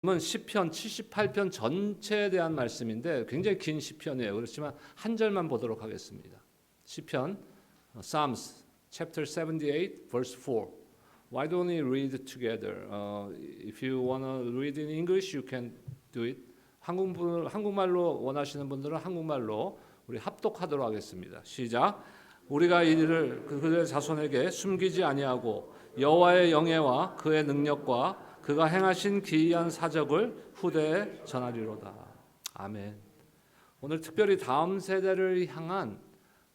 시편 78편 전체에 대한 말씀인데 굉장히 긴 시편이에요. 그렇지만 한 절만 보도록 하겠습니다. 시편 Psalms chapter 78 verse 4. Why don't we read together? If you wanna read in English, you can do it. 한국말로 원하시는 분들은 한국말로 우리 합독하도록 하겠습니다. 시작. 우리가 이를 그들의 자손에게 숨기지 아니하고 여호와의 영예와 그의 능력과 그가 행하신 기이한 사적을 후대에 전하리로다. 아멘. 오늘 특별히 다음 세대를 향한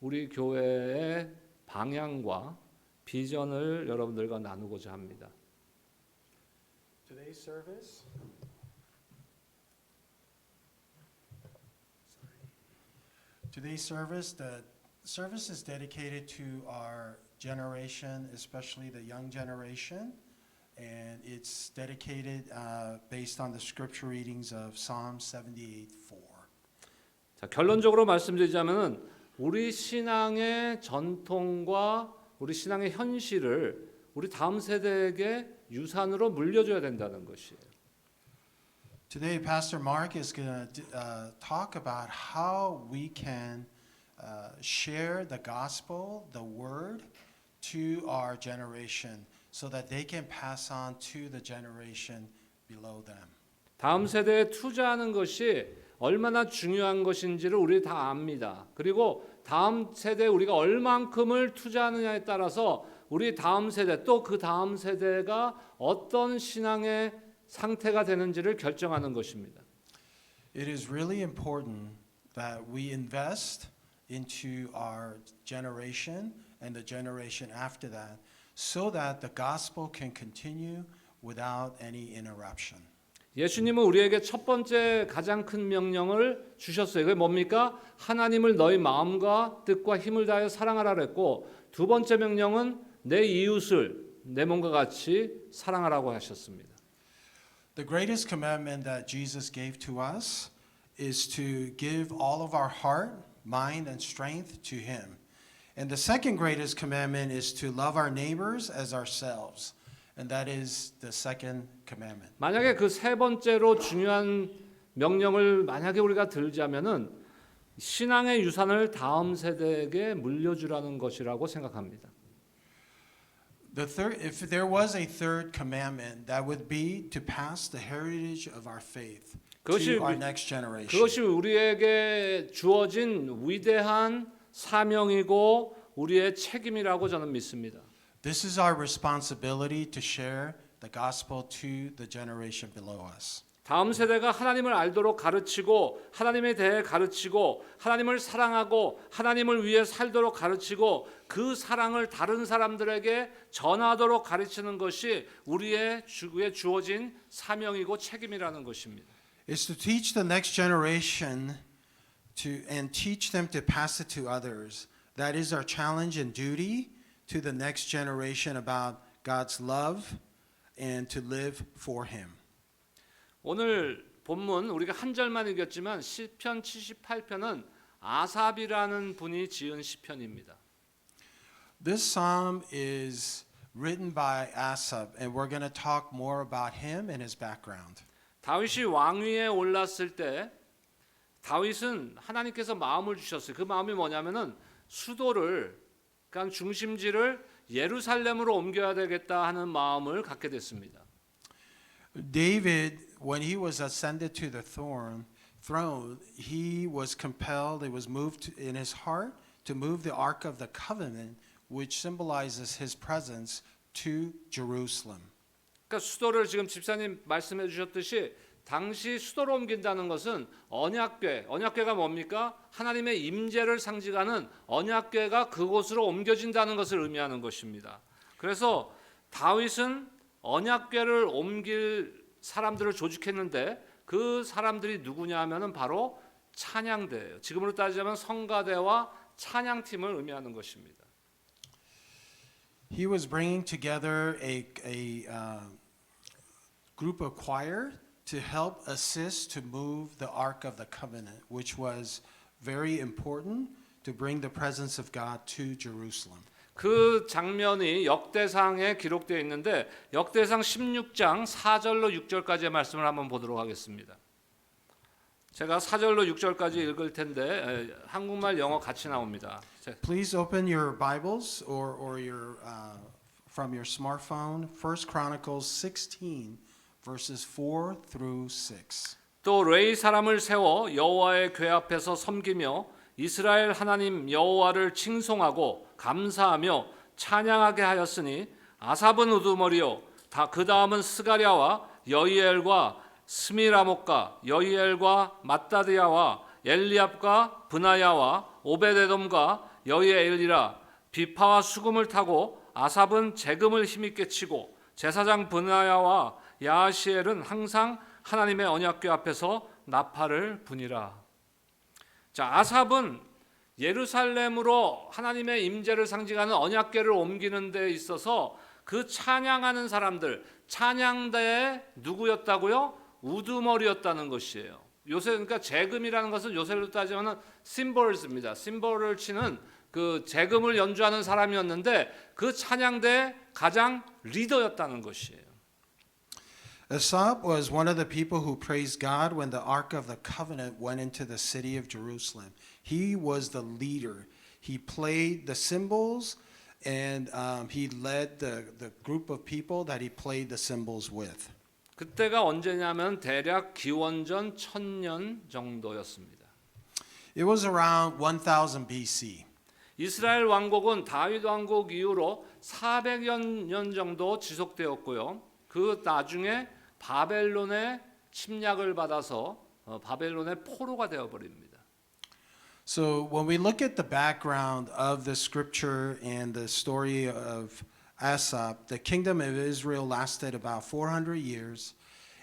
우리 교회의 방향과 비전을 여러분들과 나누고자 합니다. Today's service, the service is dedicated to our generation, especially the young generation, and it's dedicated based on the scripture readings of Psalm 78:4. 자, 결론적으로 말씀드리자면은 우리 신앙의 전통과 우리 신앙의 현실을 우리 다음 세대에게 유산으로 물려줘야 된다는 것이에요. Today, Pastor Mark is going to talk about how we can share the gospel, the word, to our generation, so that they can pass on to the generation below them. 다음 세대에 투자하는 것이 얼마나 중요한 것인지를 우리 다 압니다. 그리고 다음 세대에 우리가 얼만큼을 투자하느냐에 따라서 우리 다음 세대 또 그 다음 세대가 어떤 신앙의 상태가 되는지를 결정하는 것입니다. It is really important that we invest into our generation and the generation after that, so that the gospel can continue without any interruption. 예수님은 우리에게 첫 번째 가장 큰 명령을 주셨어요. 그게 뭡니까? 하나님을 너희 마음과 뜻과 힘을 다하여 사랑하라 그랬고, 두 번째 명령은 내 이웃을 내 몸과 같이 사랑하라고 하셨습니다. The greatest commandment that Jesus gave to us is to give all of our heart, mind, and strength to Him. And the second greatest commandment is to love our neighbors as ourselves. And that is the second commandment. 만약에 그 세 번째로 중요한 명령을 만약에 우리가 들자면은 신앙의 유산을 다음 세대에게 물려주라는 것이라고 생각합니다. If there was a third commandment, that would be to pass the heritage of our faith to our next generation. 그것이 우리에게 주어진 위대한 사명이고 우리의 책임이라고 저는 믿습니다. This is our responsibility to share the gospel to the generation below us. 다음 세대가 하나님을 알도록 가르치고 하나님에 대해 가르치고 하나님을 사랑하고 하나님을 위해 살도록 가르치고 그 사랑을 다른 사람들에게 전하도록 가르치는 것이 우리의 주에 주어진 사명이고 책임이라는 것입니다. It's to teach the next generation and teach them to pass it to others. That is our challenge and duty to the next generation about God's love and to live for Him. 오늘 본문 우리가 한 절만 읽었지만 시편 78편은 아삽이라는 분이 지은 시편입니다. This psalm is written by Asaph, and we're going to talk more about him and his background. 다윗이 왕위에 올랐을 때 다윗은 하나님께서 마음을 주셨어요. 그 마음이 뭐냐면은 수도를 그러니까 중심지를 예루살렘으로 옮겨야 되겠다 하는 마음을 갖게 됐습니다. David, when he was ascended to the throne, he was compelled, it was moved in his heart to move the Ark of the Covenant, which symbolizes his presence, to Jerusalem. 그러니까 수도를 지금 집사님 말씀해 주셨듯이 당시 수도로 옮긴다는 것은 언약궤가 뭡니까? 하나님의 임재를 상징하는 언약궤가 그곳으로 옮겨진다는 것을 의미하는 것입니다. 그래서 다윗은 언약궤를 옮길 사람들을 조직했는데 그 사람들이 누구냐 하면은 바로 찬양대예요. 지금으로 따지자면 성가대와 찬양팀을 의미하는 것입니다. He was bringing together a group of choir to help assist to move the Ark of the Covenant, which was very important to bring the presence of God to Jerusalem. 그 장면이 역대상에 기록되어 있는데 역대상 16장 4절로 6절까지의 말씀을 한번 보도록 하겠습니다. 제가 4절로 6절까지 읽을 텐데 한국말 영어 같이 나옵니다. Please open your Bibles or your from your smartphone. 1 Chronicles 16 verses 4 through 6. 또 레위 사람을 세워 여호와의 궤 앞에서 섬기며 이스라엘 하나님 여호와를 칭송하고 감사하며 찬양하게 하였으니 아삽은 우두머리요 그 다음은 스가랴와 여이엘과 스미라목과 여이엘과 마따디아와 엘리압과 브나야와 오베데돔과 여이엘이라 비파와 수금을 타고 아삽은 재금을 힘있게 치고 제사장 브나야와 야시엘은 항상 하나님의 언약궤 앞에서 나팔을 부니라. 자, 아삽은 예루살렘으로 하나님의 임재를 상징하는 언약궤를 옮기는 데 있어서 그 찬양하는 사람들, 찬양대의 누구였다고요? 우두머리였다는 것이에요. 요새 그러니까 재금이라는 것은 요새로 따지면 심볼즈입니다. 심볼을 치는 그 재금을 연주하는 사람이었는데 그 찬양대의 가장 리더였다는 것이에요. Asaph was one of the people who praised God when the Ark of the Covenant went into the city of Jerusalem. He was the leader. He played the cymbals and he led the group of people that he played the cymbals with. 그때가 언제냐면 대략 기원전 1000년 정도였습니다. It was around 1000 BC. 이스라엘 왕국은 다윗 왕국 이후로 400여 년 정도 지속되었고요. 그 나중에 바벨론의 침략을 받아서 바벨론의 포로가 되어 버립니다. So when we look at the background of the scripture and the story of Asaph, the kingdom of Israel lasted about 400 years,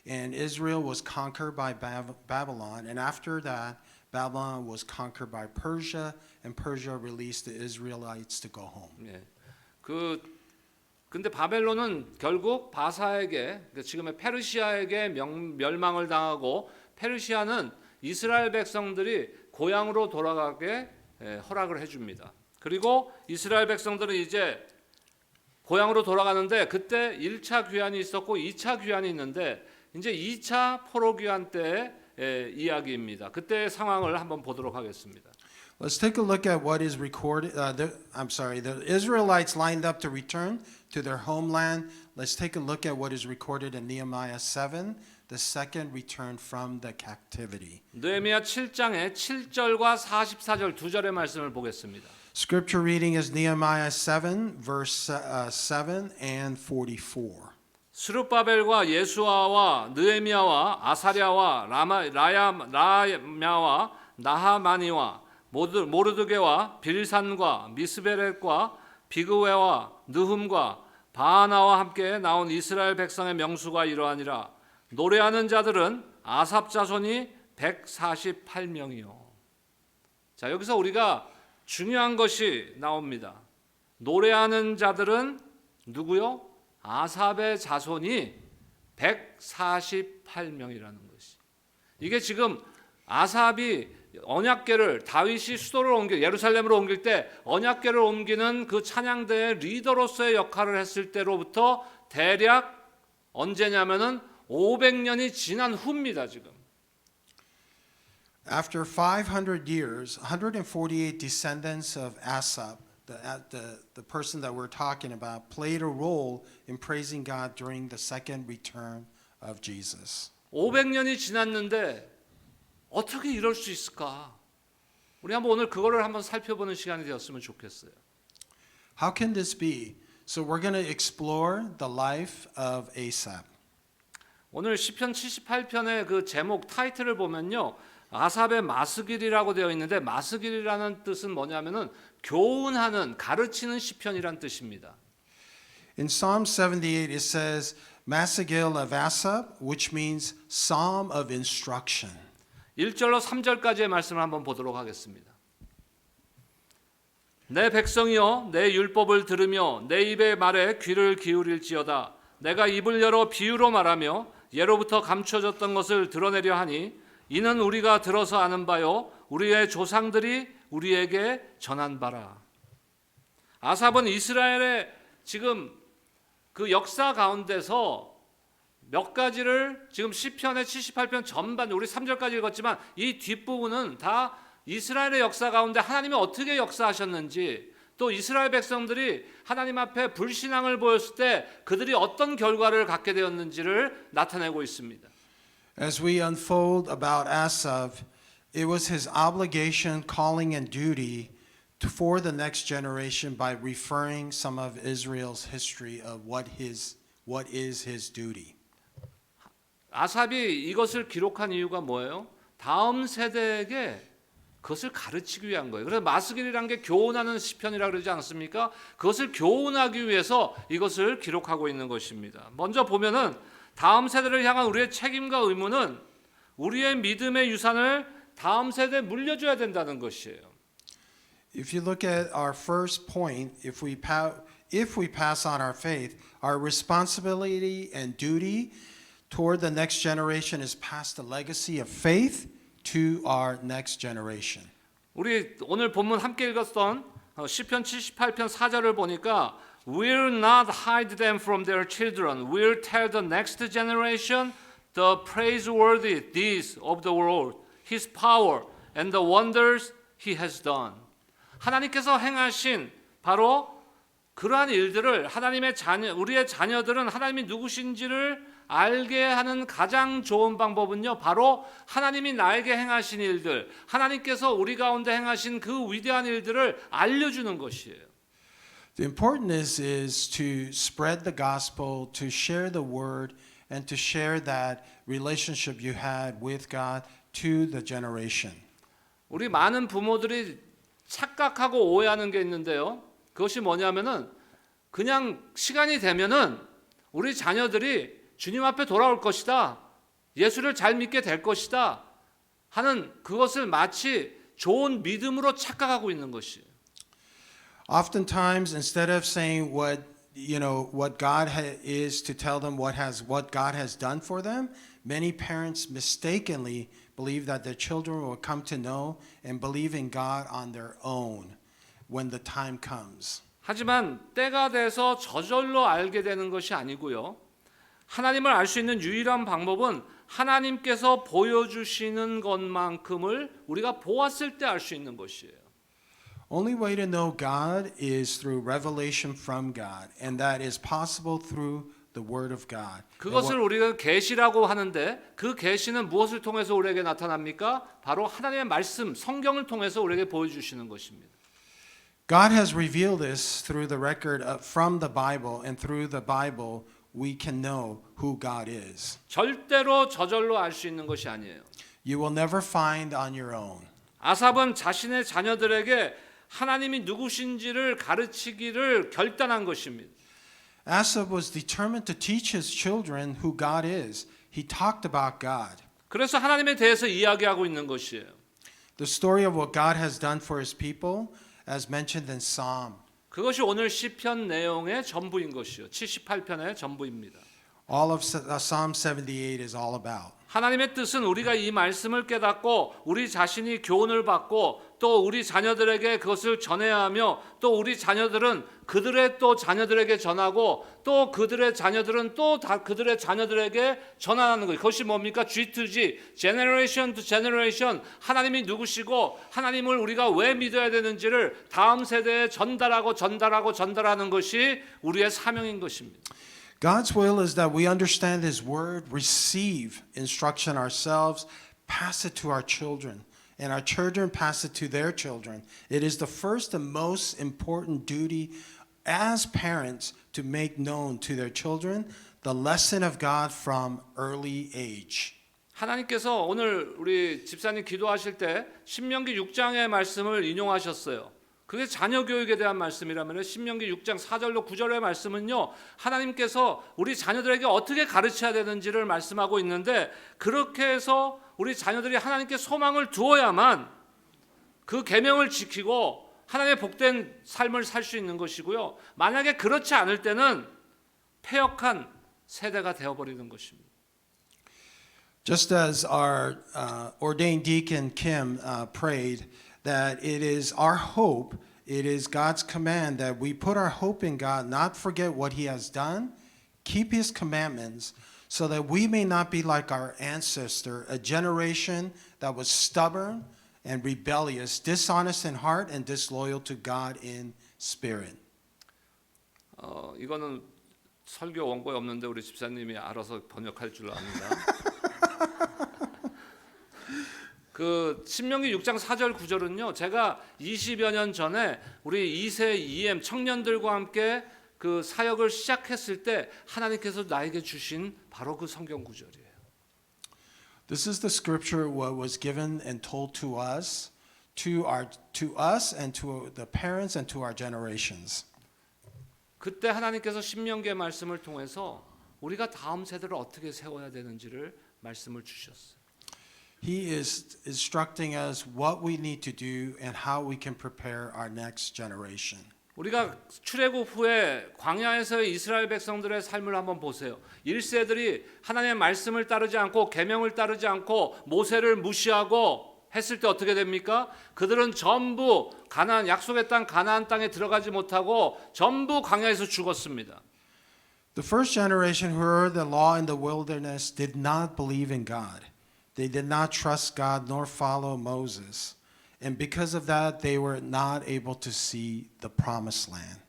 and Israel was conquered by Babylon, and after that, Babylon was conquered by Persia, and Persia released the Israelites to go home. 예. 근데 바벨론은 결국 바사에게 지금의 페르시아에게 멸망을 당하고 페르시아는 이스라엘 백성들이 고향으로 돌아가게 허락을 해줍니다. 그리고 이스라엘 백성들은 이제 고향으로 돌아가는데 그때 1차 귀환이 있었고 2차 귀환이 있는데 이제 2차 포로 귀환 때의 이야기입니다. 그때의 상황을 한번 보도록 하겠습니다. Let's take a look at what is recorded. The Israelites lined up to return to their homeland. Let's take a look at what is recorded in Nehemiah 7, the second return from the captivity. 느헤미야 7장의 7절과 44절 두 절의 말씀을 보겠습니다. Scripture reading is Nehemiah 7, verse 7 and 44. 스룹바벨과 예수아와 느헤미야와 아사랴와 라야와 나하마니와 모르드게와 빌산과 미스베렛과 비그웨와 느훔과 바하나와 함께 나온 이스라엘 백성의 명수가 이러하니라. 노래하는 자들은 아삽 자손이 148명이요. 자, 여기서 우리가 중요한 것이 나옵니다. 노래하는 자들은 누구요? 아삽의 자손이 148명이라는 것이. 이게 지금 아삽이 언약궤를 다윗이 수도를 예루살렘으로 옮길 때 언약궤를 옮기는 그 찬양대의 리더로서의 역할을 했을 때로부터 대략 언제냐면은 500년이 지난 후입니다, 지금. After 500 years, 148 descendants of Asaph, the person that we're talking about, played a role in praising God during the second return of Jesus. 500년이 지났는데 어떻게 이럴 수 있을까? 우리 한번 오늘 그거를 한번 살펴보는 시간이 되었으면 좋겠어요. How can this be? So we're going to explore the life of Asaph. 오늘 시편 78편의 그 제목 타이틀을 보면요. 아삽의 마스길이라고 되어 있는데 마스길이라는 뜻은 뭐냐면은 교훈하는 가르치는 시편이란 뜻입니다. In Psalm 78 it says Maskil of Asaph, which means Psalm of instruction. 1절로 3절까지의 말씀을 한번 보도록 하겠습니다. 내 백성이여 내 율법을 들으며 내 입의 말에 귀를 기울일지어다. 내가 입을 열어 비유로 말하며 예로부터 감춰졌던 것을 드러내려 하니 이는 우리가 들어서 아는 바요 우리의 조상들이 우리에게 전한 바라. 아삽은 이스라엘의 지금 그 역사 가운데서 몇 가지를 지금 시편의 78편 전반 우리 3절까지 읽었지만 이 뒷부분은 다 이스라엘의 역사 가운데 하나님이 어떻게 역사하셨는지 또 이스라엘 백성들이 하나님 앞에 불신앙을 보였을 때 그들이 어떤 결과를 갖게 되었는지를 나타내고 있습니다. As we unfold about Asaph, it was his obligation, calling, and duty for the next generation by referring some of Israel's history of what is his duty. 아삽이 이것을 기록한 이유가 뭐예요? 다음 세대에게 그것을 가르치기 위한 거예요. 그래서 마스길이라는 게 교훈하는 시편이라 그러지 않습니까? 그것을 교훈하기 위해서 이것을 기록하고 있는 것입니다. 먼저 보면은 다음 세대를 향한 우리의 책임과 의무는 우리의 믿음의 유산을 다음 세대에 물려줘야 된다는 것이에요. If you look at our first point, if we pass on our faith, our responsibility and duty toward the next generation is pass the legacy of faith to our next generation. 우리 오늘 본문 함께 읽었던 시편 78편 4절을 보니까 Will not hide them from their children. Will tell the next generation the praiseworthy deeds of the Lord, His power and the wonders He has done. 하나님께서 행하신 바로 그러한 일들을 하나님의 자녀, 우리의 자녀들은 하나님이 누구신지를 알게 하는 가장 좋은 방법은요, 바로 하나님이 나에게 행하신 일들, 하나님께서 우리 가운데 행하신 그 위대한 일들을 알려주는 것이에요. The importance is to spread the gospel, to share the word, and to share that relationship you had with God to the generation. 우리 많은 부모들이 착각하고 오해하는 게 있는데요. 그것이 뭐냐면은 그냥 시간이 되면은 우리 자녀들이 주님 앞에 돌아올 것이다. 예수를 잘 믿게 될 것이다. 하는 그것을 마치 좋은 믿음으로 착각하고 있는 것이에요. Oftentimes, instead of saying what God is to tell them what God has done for them, many parents mistakenly believe that their children will come to know and believe in God on their own when the time comes. 하지만 때가 돼서 저절로 알게 되는 것이 아니고요. 하나님을 알 수 있는 유일한 방법은 하나님께서 보여주시는 것만큼을 우리가 보았을 때 알 수 있는 것이에요. Only way to know God is through revelation from God, and that is possible through the Word of God. 그것을 우리가 계시라고 하는데 그 계시는 무엇을 통해서 우리에게 나타납니까? 바로 하나님의 말씀, 성경을 통해서 우리에게 보여주시는 것입니다. God has revealed this through the record from the Bible, and through the Bible we can know who God is. 절대로 저절로 알 수 있는 것이 아니에요. You will never find on your own. 아삽은 자신의 자녀들에게 하나님이 누구신지를 가르치기를 결단한 것입니다. Asaph was determined to teach his children who God is. He talked about God. 그래서 하나님에 대해서 이야기하고 있는 것이에요. The story of what God has done for his people, as mentioned in Psalm. 그것이 오늘 시편 내용의 전부인 것이요. 78편의 전부입니다. All of Psalm 78 is all about. 하나님의 뜻은 우리가 이 말씀을 깨닫고 우리 자신이 교훈을 받고 또 우리 자녀들에게 그것을 전해야 하며 또 우리 자녀들은 그들의 또 자녀들에게 전하고 또 그들의 자녀들은 또 그들의 자녀들에게 전하는 것. 그것이 뭡니까? G2G, Generation to Generation. 하나님이 누구시고 하나님을 우리가 왜 믿어야 되는지를 다음 세대에 전달하는 것이 우리의 사명인 것입니다. God's will is that we understand His Word, receive instruction ourselves, pass it to our children, and our children pass it to their children. It is the first and most important duty as parents to make known to their children the lesson of God from early age. 하나님께서 오늘 우리 집사님 기도하실 때 신명기 6장의 말씀을 인용하셨어요. 그게 자녀 교육에 대한 말씀이라면 신명기 6장 4절로 9절의 말씀은요. 하나님께서 우리 자녀들에게 어떻게 가르쳐야 되는지를 말씀하고 있는데 그렇게 해서 우리 자녀들이 하나님께 소망을 두어야만 그 계명을 지키고 하나님의 복된 삶을 살 수 있는 것이고요. 만약에 그렇지 않을 때는 패역한 세대가 되어버리는 것입니다. Just as our ordained deacon Kim prayed, that it is our hope it is God's command that we put our hope in God, not forget what he has done, keep his commandments, so that we may not be like our ancestor, a generation that was stubborn and rebellious, dishonest in heart and disloyal to God in spirit. 이거는 설교 원고에 없는데 우리 집사님이 알아서 번역할 줄 압니다. 그 신명기 6장 4절 9절은요. 제가 20여 년 전에 우리 2세 EM 청년들과 함께 그 사역을 시작했을 때 하나님께서 나에게 주신 바로 그 성경 구절이에요. This is the scripture what was given and told to us and to the parents and to our generations. 그때 하나님께서 신명기의 말씀을 통해서 우리가 다음 세대를 어떻게 세워야 되는지를 말씀을 주셨어요. He is instructing us what we need to do and how we can prepare our next generation. 우리가 출애굽 후에 광야에서의 이스라엘 백성들의 삶을 한번 보세요. 1세들이 하나님의 말씀을 따르지 않고 계명을 따르지 않고 모세를 무시하고 했을 때 어떻게 됩니까? 그들은 전부 가나안 약속의 땅 가나안 땅에 들어가지 못하고 전부 광야에서 죽었습니다. The first generation who heard the law in the wilderness did not believe in God. They did not trust God nor follow Moses. And because of that, they were not able to see the promised land.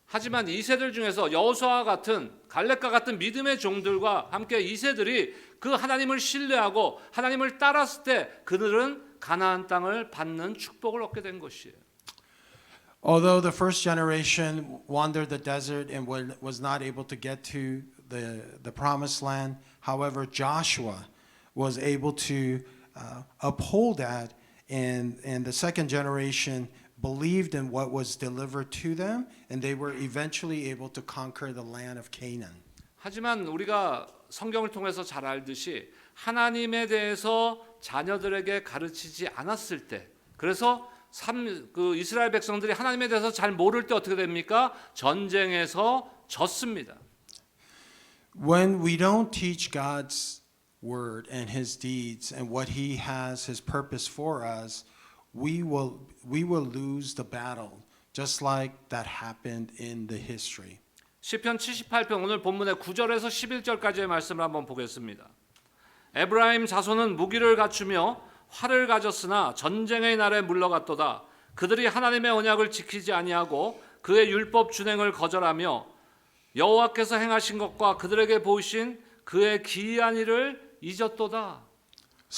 하지만 2세들 중에서 여호수아와 같은 갈렙과 같은 믿음의 종들과 함께 2세들이 그 하나님을 신뢰하고 하나님을 따랐을 때 그들은 가나안 땅을 받는 축복을 얻게 된 것이에요. Although the first generation wandered the desert and was not able to get to the promised land, however, Joshua was able to uphold that, and the second generation believed in what was delivered to them, and they were eventually able to conquer the land of Canaan. 하지만 우리가 성경을 통해서 잘 알듯이 하나님에 대해서 자녀들에게 가르치지 않았을 때, 그래서 그 이스라엘 백성들이 하나님에 대해서 잘 모를 때 어떻게 됩니까? 전쟁에서 졌습니다. When we don't teach God's word and his deeds and what he has his purpose for us, we will lose the battle, just like that happened in the history. 시편 78편 오늘 본문의 9절에서 11절까지의 말씀을 한번 보겠습니다. 에브라임 자손은 무기를 갖추며 활을 가졌으나 전쟁의 날에 물러갔도다. 그들이 하나님의 언약을 지키지 아니하고 그의 율법 준행을 거절하며 여호와께서 행하신 것과 그들에게 보이신 그의 기이한 일을 잊었도다.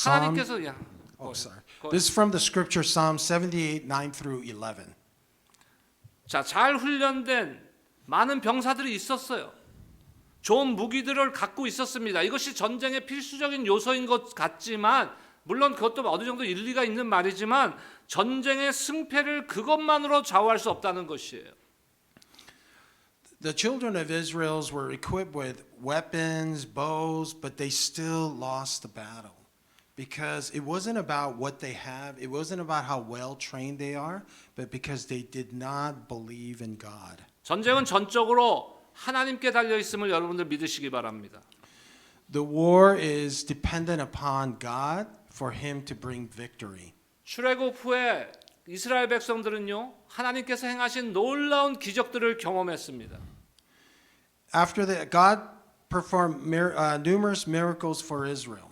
하나님께서 This is from the scripture Psalm 78, 9 through 11. 자, 잘 훈련된 많은 병사들이 있었어요. 좋은 무기들을 갖고 있었습니다. 이것이 전쟁의 필수적인 요소인 것 같지만 물론 그것도 어느 정도 일리가 있는 말이지만 전쟁의 승패를 그것만으로 좌우할 수 없다는 것이에요. The children of Israel were equipped with weapons, bows, but they still lost the battle. Because it wasn't about what they have, it wasn't about how well trained they are, but because they did not believe in God. 전쟁은 전적으로 하나님께 달려 있음을 여러분들 믿으시기 바랍니다. The war is dependent upon God for him to bring victory. 출애굽 후에 이스라엘 백성들은요 하나님께서 행하신 놀라운 기적들을 경험했습니다. After that, God performed numerous miracles for Israel.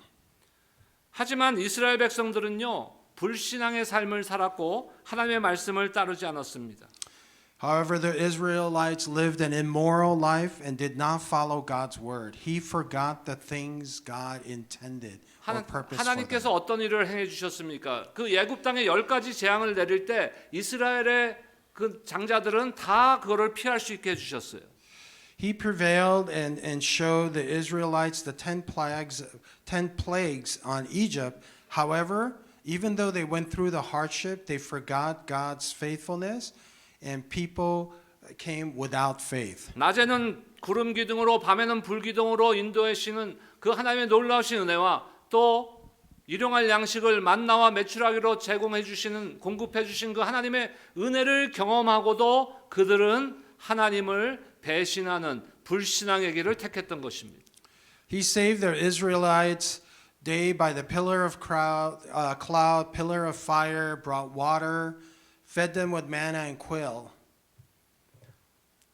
하지만 이스라엘 백성들은요 불신앙의 삶을 살았고 하나님의 말씀을 따르지 않았습니다. However, the Israelites lived an immoral life and did not follow God's word. He forgot the things God intended or purposed for them. 하나님께서 어떤 일을 행해 주셨습니까? 그 애굽 땅에 10가지 재앙을 내릴 때 이스라엘의 그 장자들은 다 그거를 피할 수 있게 해 주셨어요. He prevailed and showed the Israelites the 10 plagues on Egypt. However, even though they went through the hardship, they forgot God's faithfulness. And people came without faith. 낮에는 구름 기둥으로 밤에는 불 기둥으로 인도하시는 그 하나님의 놀라우신 은혜와 또 일용할 양식을 만나와 메추라기로 제공해 주시는 공급해 주신 그 하나님의 은혜를 경험하고도 그들은 하나님을 배신하는 불신앙의 길을 택했던 것입니다. He saved the Israelites day by the pillar of cloud, pillar of fire, brought water fed them with manna and quail.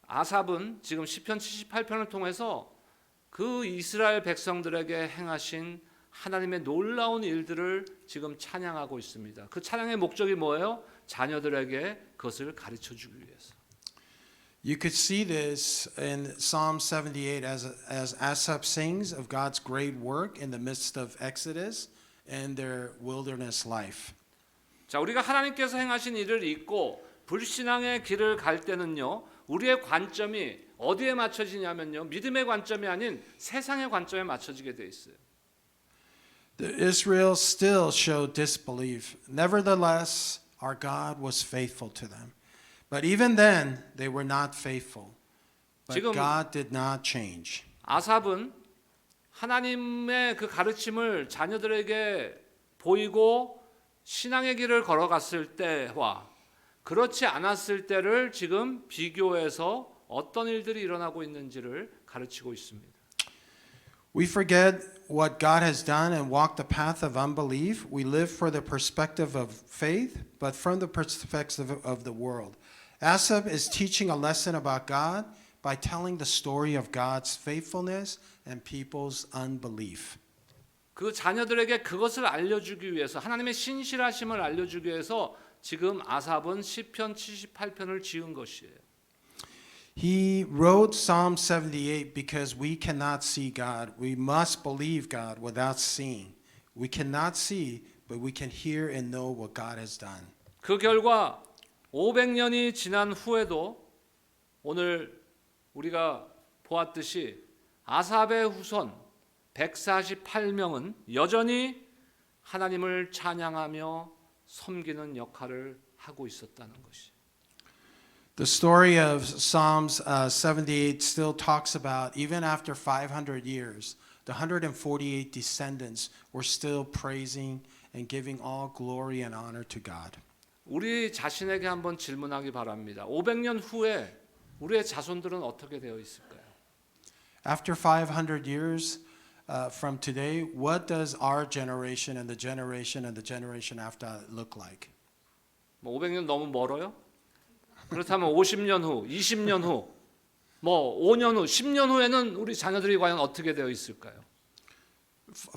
아삽은 지금 시편 78편을 통해서 그 이스라엘 백성들에게 행하신 하나님의 놀라운 일들을 지금 찬양하고 있습니다. 그 찬양의 목적이 뭐예요? 자녀들에게 그것을 가르쳐 주기 위해서. You could see this in Psalm 78 as Asaph sings of God's great work in the midst of Exodus and their wilderness life. 자, 우리가 하나님께서 행하신 일을 잊고 불신앙의 길을 갈 때는요, 우리의 관점이 어디에 맞춰지냐면요, 믿음의 관점이 아닌 세상의 관점에 맞춰지게 돼 있어요. The Israel still showed disbelief. Nevertheless, our God was faithful to them. But even then, they were not faithful. But 지금 God did not change. 아삽은 하나님의 그 가르침을 자녀들에게 보이고 신앙의 길을 걸어갔을 때와 그렇지 않았을 때를 지금 비교해서 어떤 일들이 일어나고 있는지를 가르치고 있습니다. We forget what God has done and walk the path of unbelief. We live for the perspective of faith, but from the perspective of the world. Asaph is teaching a lesson about God by telling the story of God's faithfulness and people's unbelief. 그 자녀들에게 그것을 알려주기 위해서 하나님의 신실하심을 알려주기 위해서 지금 아삽은 시편 78편을 지은 것이에요. He wrote Psalm 78 because we cannot see God. We must believe God without seeing. We cannot see, but we can hear and know what God has done. 그 결과 500년이 지난 후에도 오늘 우리가 보았듯이 아삽의 후손 148명은 여전히 하나님을 찬양하며 섬기는 역할을 하고 있었다는 것이. The story of Psalms 78 still talks about even after 500 years, the 148 descendants were still praising and giving all glory and honor to God. 우리 자신에게 한번 질문하기 바랍니다. 500년 후에 우리의 자손들은 어떻게 되어 있을까요? After 500 years from today, what does our generation and the generation after look like? 뭐 500년 너무 멀어요? 그렇다면 50년 후, 20년 후, 뭐 5년 후, 10년 후에는 우리 자녀들이 과연 어떻게 되어 있을까요?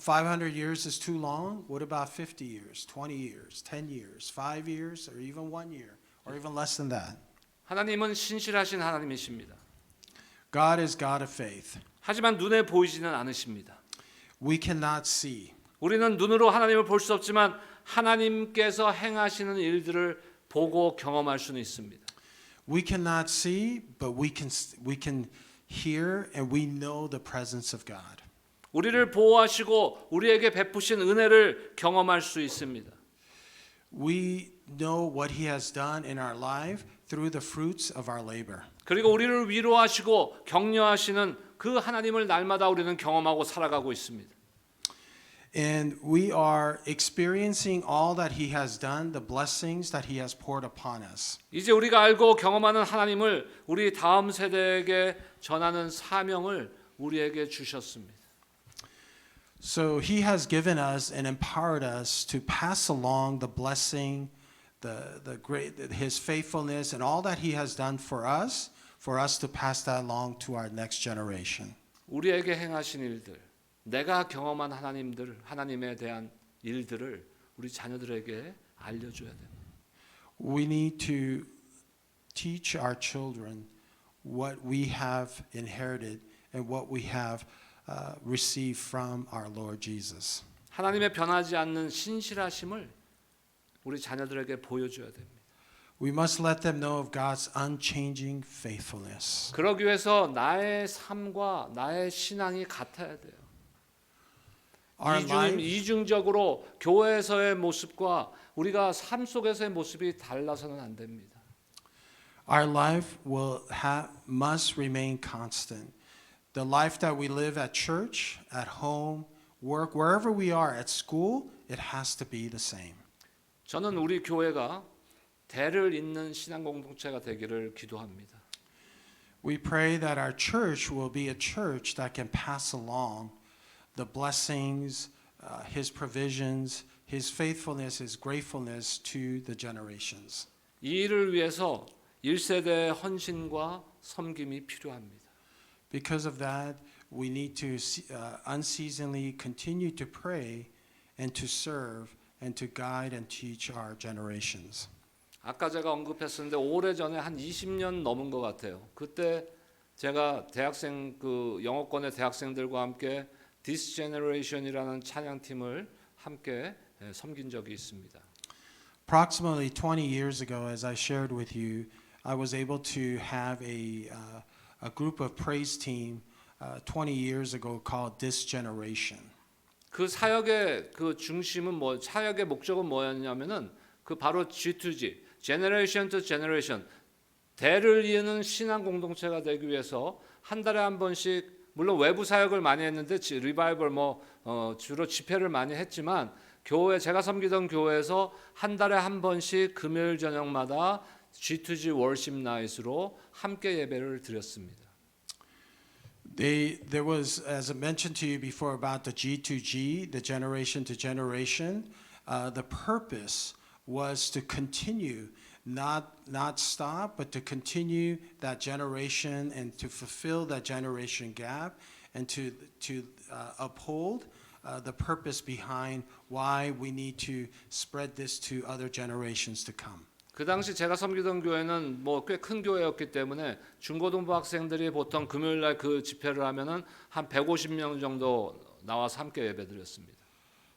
500 years is too long. What about 50 years, 20 years, 10 years, 5 years, or even 1 year, or even less than that? 하나님은 신실하신 하나님이십니다. God is God of faith. 하지만 눈에 보이지는 않으십니다. We cannot see. 우리는 눈으로 하나님을 볼 수 없지만 하나님께서 행하시는 일들을 보고 경험할 수는 있습니다. We cannot see, but we can hear and we know the presence of God. 우리를 보호하시고 우리에게 베푸신 은혜를 경험할 수 있습니다. We know what He has done in our life through the fruits of our labor. 그리고 우리를 위로하시고 격려하시는 그 하나님을 날마다 우리는 경험하고 살아가고 있습니다. And we are experiencing all that He has done, the blessings that He has poured upon us. 이제 우리가 알고 경험하는 하나님을 우리 다음 세대에게 전하는 사명을 우리에게 주셨습니다. So He has given us and empowered us to pass along the blessing, the great His faithfulness and all that He has done for us to pass that along to our next generation. 우리에게 행하신 일들, 내가 경험한 하나님에 대한 일들을 우리 자녀들에게 알려줘야 됩니다. We need to teach our children what we have inherited and what we have received from our Lord Jesus. 하나님의 변하지 않는 신실하심을 우리 자녀들에게 보여줘야 됩니다. We must let them know of God's unchanging faithfulness. 그러기 위해서 나의 삶과 나의 신앙이 같아야 돼요. Our life, 이중적으로 교회에서의 모습과 우리가 삶 속에서의 모습이 달라서는 안 됩니다. our life must remain constant. The life that we live at church, at home, work, wherever we are, at school, it has to be the same. 저는 우리 교회가 대를 잇는 신앙 공동체가 되기를 기도합니다. We pray that our church will be a church that can pass along the blessings, His provisions, His faithfulness, His gratefulness to the generations. 이 일을 위해서 1세대의 헌신과 섬김이 필요합니다. Because of that, we need to unceasingly continue to pray and to serve and to guide and teach our generations. 아까 제가 언급했었는데 오래전에 한 20년 넘은 것 같아요. 그때 제가 대학생 그 영어권의 대학생들과 함께 This Generation이라는 찬양팀을 함께 섬긴 적이 있습니다. Approximately 20 years ago, as I shared with you, I was able to have a group of praise team 20 years ago called This Generation. 그 사역의 그 중심은 사역의 목적은 뭐였냐면은 그 바로 G2G, Generation to Generation, 대를 이으는 신앙 공동체가 되기 위해서 한 달에 한 번씩 물론 외부 사역을 많이 했는데 리바이벌 주로 집회를 많이 했지만 교회 제가 섬기던 교회에서 한 달에 한 번씩 금요일 저녁마다 G2G 월십 나잇으로 함께 예배를 드렸습니다. There was, as I mentioned to you before about the G2G, the generation to generation, the purpose was to continue, not stop, but to continue that generation and to fulfill that generation gap and to uphold the purpose behind why we need to spread this to other generations to come. 그 당시 제가 섬기던 교회는 꽤 큰 교회였기 때문에 중고등부 학생들이 보통 금요일 날 그 집회를 하면은 한 150명 정도 나와서 함께 예배드렸습니다.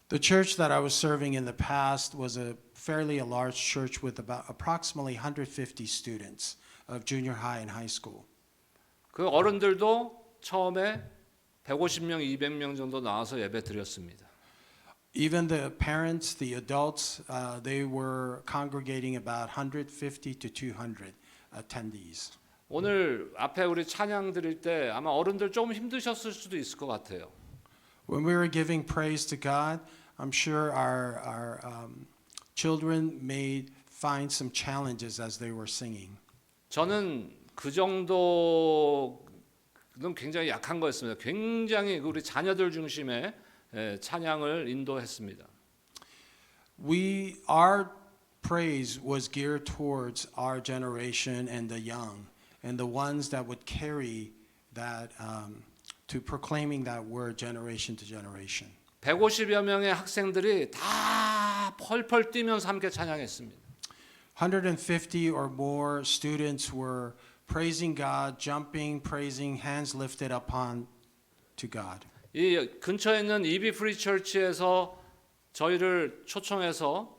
The church that I was serving in the past was a fairly large church with about approximately 150 students of junior high and high school. 그 어른들도 처음에 150명, 200명 정도 나와서 예배드렸습니다. Even the parents, the adults, they were congregating about 150 to 200 attendees. 오늘 앞에 우리 찬양 드릴 때 아마 어른들 좀 힘드셨을 수도 있을 것 같아요. When we were giving praise to God, I'm sure our children may find some challenges as they were singing. 저는 그 정도는 굉장히 약한 거였습니다. 굉장히 우리 자녀들 중심의 찬양을 인도했습니다. Our praise was geared towards our generation and the young, and the ones that would carry that to proclaiming that word generation to generation. 150여 명의 학생들이 다 펄펄 뛰면서 함께 찬양했습니다. 150 or more students were praising God, jumping, praising, hands lifted upon to God. 이 근처에 있는 EB 프리 처치에서 저희를 초청해서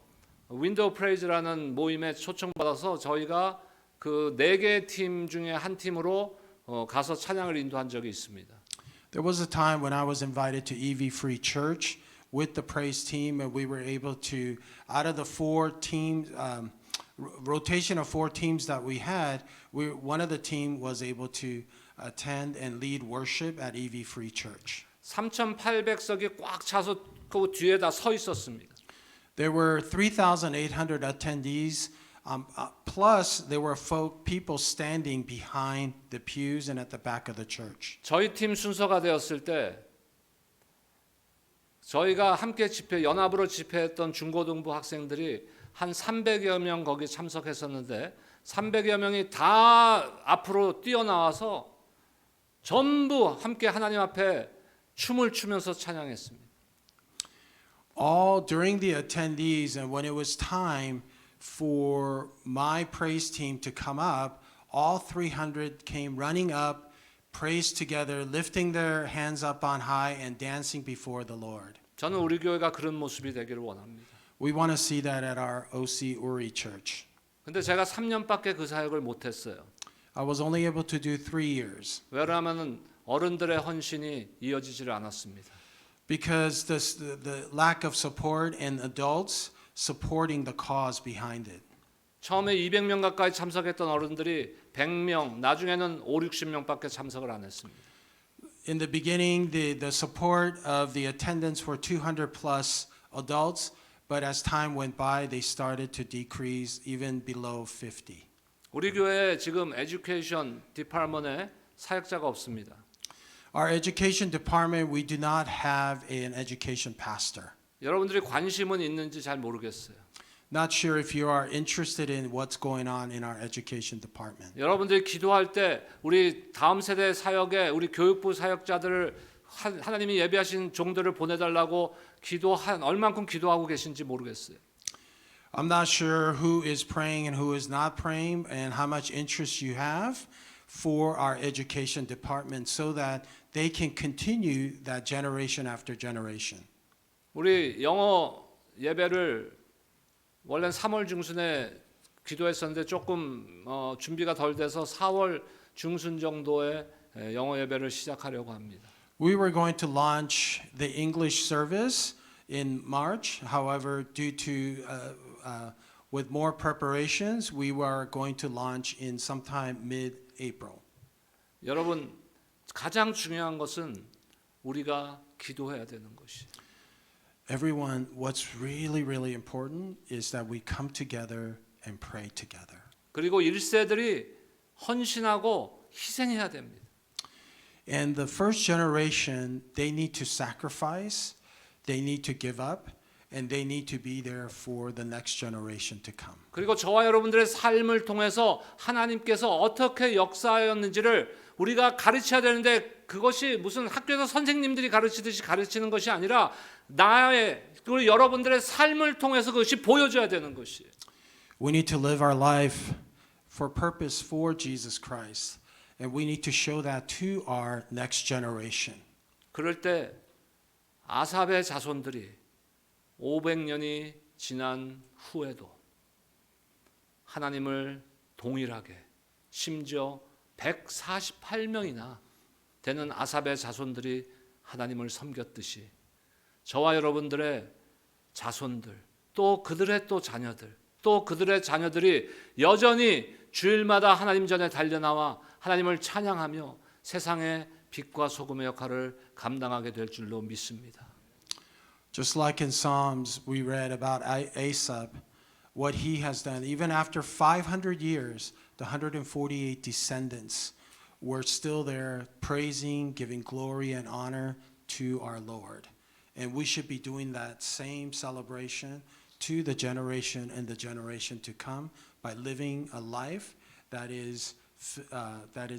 윈도우 프레이즈라는 모임에 초청받아서 저희가 그 4개 팀 중에 한 팀으로 가서 찬양을 인도한 적이 있습니다. There was a time when I was invited to EV Free Church with the praise team, and we were able to, out of the 4 teams, rotation of 4 teams that we had, one of the team was able to attend and lead worship at EV Free Church. 3,800석이 꽉 차서 그 뒤에 다 서 있었습니다. There were 3,800 attendees, plus there were people standing behind the pews and at the back of the church. 저희 팀 순서가 되었을 때 저희가 함께 연합으로 집회했던 중고등부 학생들이 한 300여 명 거기 참석했었는데 300여 명이 다 앞으로 뛰어나와서 전부 함께 하나님 앞에 춤을 추면서 찬양했습니다. All during the attendees, and when it was time for my praise team to come up, all 300 came running up, praised together, lifting their hands up on high and dancing before the Lord. 저는 우리 교회가 그런 모습이 되기를 원합니다. We want to see that at our OC Uri Church. 근데 제가 3년밖에 그 사역을 못 했어요. I was only able to do 3 years 왜냐하면 어른들의 헌신이 이어지지를 않았습니다. because the lack of support and adults supporting the cause behind it. 처음에 200명 가까이 참석했던 어른들이 100명, 나중에는 5, 60명밖에 참석을 안 했습니다. In the beginning, the support of the attendants were 200 plus adults, but as time went by, they started to decrease even below 50. 우리 교회에 지금 에듀케이션 디파트먼트에 사역자가 없습니다. Our education department, we do not have an education pastor. 여러분들이 관심은 있는지 잘 모르겠어요. Not sure if you are interested in what's going on in our education department. 여러분들이 기도할 때 우리 다음 세대 사역에 우리 교육부 사역자들을 하나님이 예비하신 종들을 보내달라고 기도한 얼만큼 기도하고 계신지 모르겠어요. I'm not sure who is praying and who is not praying and how much interest you have for our education department so that they can continue that generation after generation. 우리 영어 예배를 원래는 3월 중순에 기도했었는데 조금 준비가 덜 돼서 4월 중순 정도에 영어 예배를 시작하려고 합니다. We were going to launch the English service in March. However, due to with more preparations, we were going to launch in sometime mid-April. 여러분 가장 중요한 것은 우리가 기도해야 되는 것이. Everyone, what's really important is that we come together and pray together. 그리고 1세들이 헌신하고 희생해야 됩니다. And the first generation, they need to sacrifice, they need to give up, and they need to be there for the next generation to come. 그리고 저와 여러분들의 삶을 통해서 하나님께서 어떻게 역사하였는지를 우리가 가르쳐야 되는데 그것이 무슨 학교에서 선생님들이 가르치듯이 가르치는 것이 아니라 나의 그리고 여러분들의 삶을 통해서 그것이 보여줘야 되는 것이에요. We need to live our life for purpose for Jesus Christ, and we need to show that to our next generation. 그럴 때 아삽의 자손들이 500년이 지난 후에도 하나님을 동일하게 심지어 148명이나 되는 아삽의 자손들이 하나님을 섬겼듯이 저와 여러분들의 자손들 또 그들의 또 자녀들 또 그들의 자녀들이 여전히 주일마다 하나님 전에 달려나와 하나님을 찬양하며 세상의 빛과 소금의 역할을 감당하게 될 줄로 믿습니다. Just like in Psalms, we read about Asaph, what he has done. Even after 500 years, the 148 descendants were still there praising, giving glory and honor to our Lord. And we should be doing that same celebration to the generation and the generation to come by living a life that is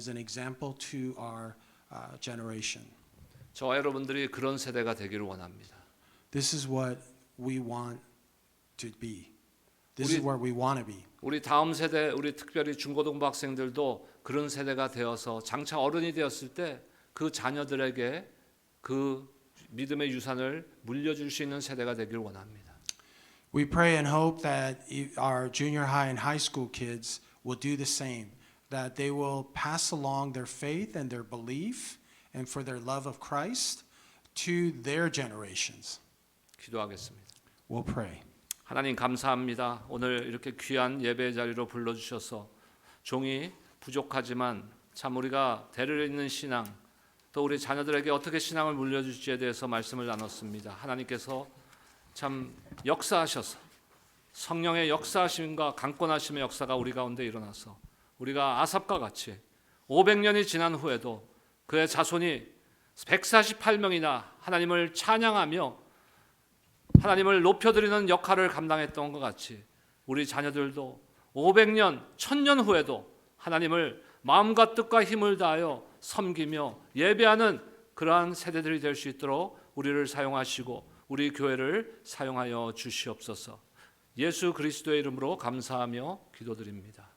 an example to our generation. 저와 여러분들이 그런 세대가 되기를 원합니다. This is what we want to be. This is where we want to be. 우리 다음 세대, 우리 특별히 중고등부 학생들도 그런 세대가 되어서 장차 어른이 되었을 때 그 자녀들에게 그 믿음의 유산을 물려줄 수 있는 세대가 되길 원합니다. We pray and hope that our junior high and high school kids will do the same, that they will pass along their faith and their belief and for their love of Christ to their generations. 기도하겠습니다. We'll pray. 하나님 감사합니다. 오늘 이렇게 귀한 예배의 자리로 불러주셔서 종이 부족하지만 참 우리가 대를 잇는 신앙 또 우리 자녀들에게 어떻게 신앙을 물려줄지에 대해서 말씀을 나눴습니다. 하나님께서 참 역사하셔서 성령의 역사하심과 강권하심의 역사가 우리 가운데 일어나서 우리가 아삽과 같이 500년이 지난 후에도 그의 자손이 148명이나 하나님을 찬양하며 하나님을 높여드리는 역할을 감당했던 것 같이 우리 자녀들도 500년, 1000년 후에도 하나님을 마음과 뜻과 힘을 다하여 섬기며 예배하는 그러한 세대들이 될 수 있도록 우리를 사용하시고 우리 교회를 사용하여 주시옵소서. 예수 그리스도의 이름으로 감사하며 기도드립니다.